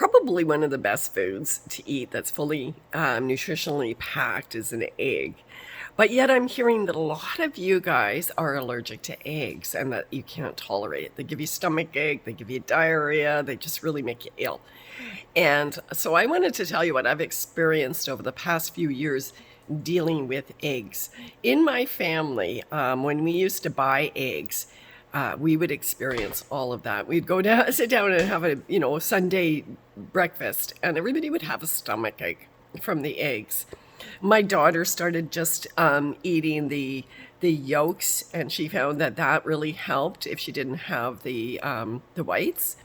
Probably one of the best foods to eat that's fully nutritionally packed is an egg. But yet I'm hearing that a lot of you guys are allergic to eggs and that you can't tolerate it. They give you stomach ache, they give you diarrhea, they just really make you ill. And so I wanted to tell you what I've experienced over the past few years dealing with eggs. In my family, when we used to buy eggs, we would experience all of that. We'd go down, sit down and have a Sunday breakfast, and everybody would have a stomach ache from the eggs. My daughter started just eating the yolks, and she found that that really helped if she didn't have the whites.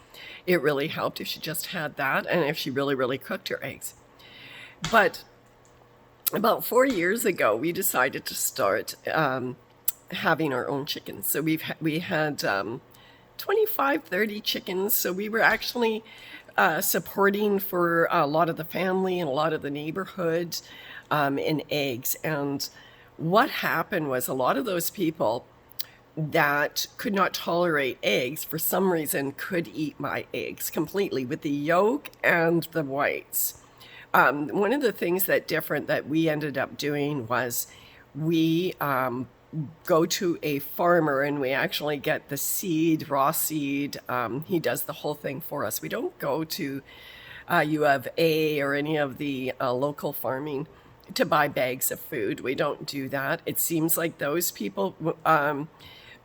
It really helped if she just had that, and if she really cooked her eggs. But about 4 years ago, we decided to start having our own chickens. So we had 25, 30 chickens. So we were actually supporting for a lot of the family and a lot of the neighborhood in eggs. And what happened was a lot of those people that could not tolerate eggs for some reason could eat my eggs completely with the yolk and the whites. One of the things that we ended up doing was we go to a farmer and we actually get the seed, raw seed. He does the whole thing for us. We don't go to U of A or any of the local farming to buy bags of food. We don't do that. It seems like those people,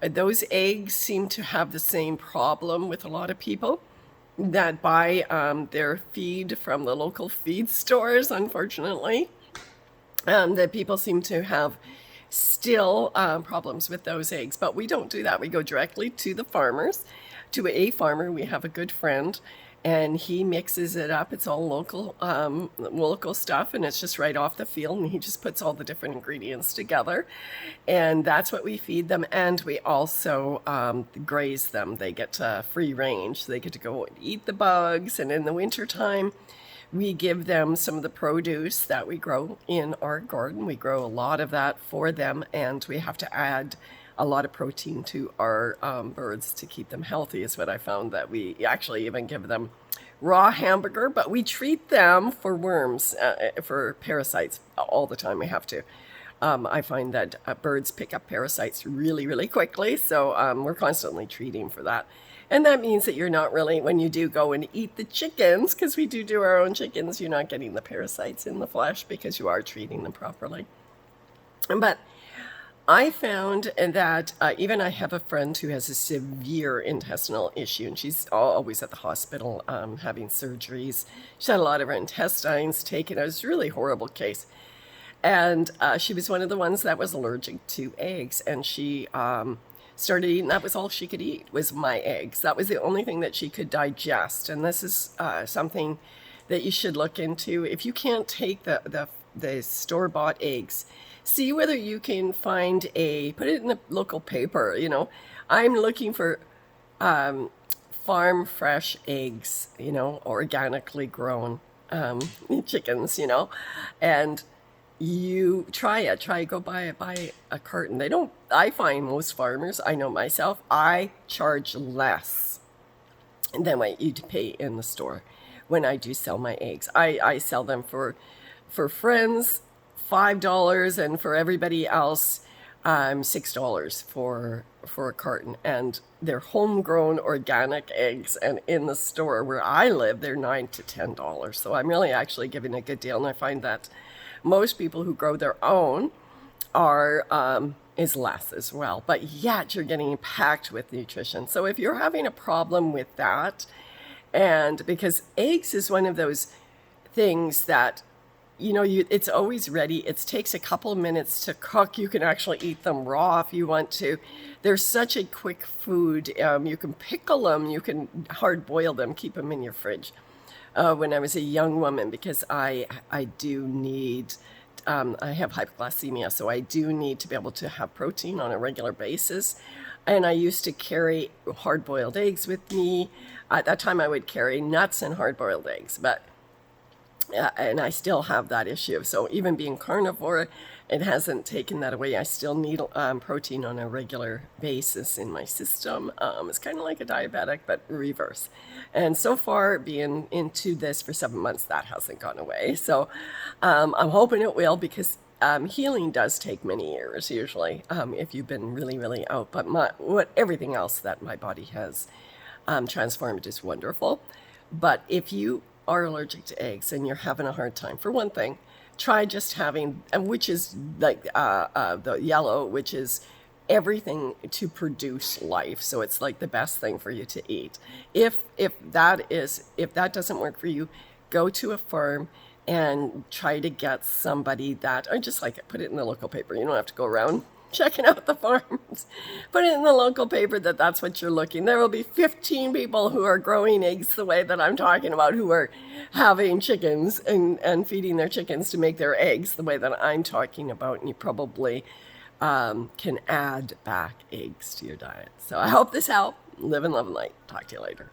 those eggs seem to have the same problem with a lot of people that buy their feed from the local feed stores, unfortunately. That people seem to have still problems with those eggs, but we don't do that. We go directly to the farmers, to a farmer. We have a good friend, and he mixes it up. It's all local stuff, and it's just right off the field, and he just puts all the different ingredients together, and that's what we feed them. And we also graze them. They get free range, so they get to go and eat the bugs. And in the wintertime, we give them some of the produce that we grow in our garden. We grow a lot of that for them, and we have to add a lot of protein to our birds to keep them healthy, is what I found. That we actually even give them raw hamburger, but we treat them for worms, for parasites all the time. We have to. I find that birds pick up parasites really quickly, so we're constantly treating for that. And that means that you're not really, when you do go and eat the chickens, because we do our own chickens, you're not getting the parasites in the flesh because you are treating them properly. But I found that even I have a friend who has a severe intestinal issue, and she's always at the hospital having surgeries. She had a lot of her intestines taken. It was a really horrible case. And she was one of the ones that was allergic to eggs, and she started eating. That was all she could eat, was my eggs. That was the only thing that she could digest. And this is something that you should look into. If you can't take the store-bought eggs, see whether you can find put it in a local paper. I'm looking for farm fresh eggs, organically grown chickens, and you try go buy a carton. I find most farmers, I know myself, I charge less than what you'd pay in the store when I do sell my eggs. I sell them for friends $5, and for everybody else $6 for a carton. And they're homegrown organic eggs, and in the store where I live they're $9 to $10. So I'm really actually giving a good deal, and I find that most people who grow their own is less as well, but yet you're getting packed with nutrition. So if you're having a problem with that, and because eggs is one of those things that it's always ready. It takes a couple of minutes to cook. You can actually eat them raw if you want to. They're such a quick food. You can pickle them. You can hard boil them. Keep them in your fridge. When I was a young woman, because I do need, I have hypoglycemia, so I do need to be able to have protein on a regular basis. And I used to carry hard-boiled eggs with me. At that time, I would carry nuts and hard-boiled eggs, and I still have that issue. So even being carnivore it hasn't taken that away. I still need protein on a regular basis in my system. It's kind of like a diabetic, but reverse. And so far, being into this for 7 months, that hasn't gone away. So I'm hoping it will, because healing does take many years usually, if you've been really, really out. But everything else that my body has transformed is wonderful. But if you are allergic to eggs and you're having a hard time, for one thing, try just having, and which is like the yellow, which is everything to produce life. So it's like the best thing for you to eat. If that doesn't work for you, go to a farm and try to get somebody that, or just like put it in the local paper. You don't have to go around checking out the farms. Put it in the local paper that's what you're looking. There will be 15 people who are growing eggs the way that I'm talking about, who are having chickens and feeding their chickens to make their eggs the way that I'm talking about. And you probably can add back eggs to your diet. So I hope this helped. Live and love and light. Talk to you later.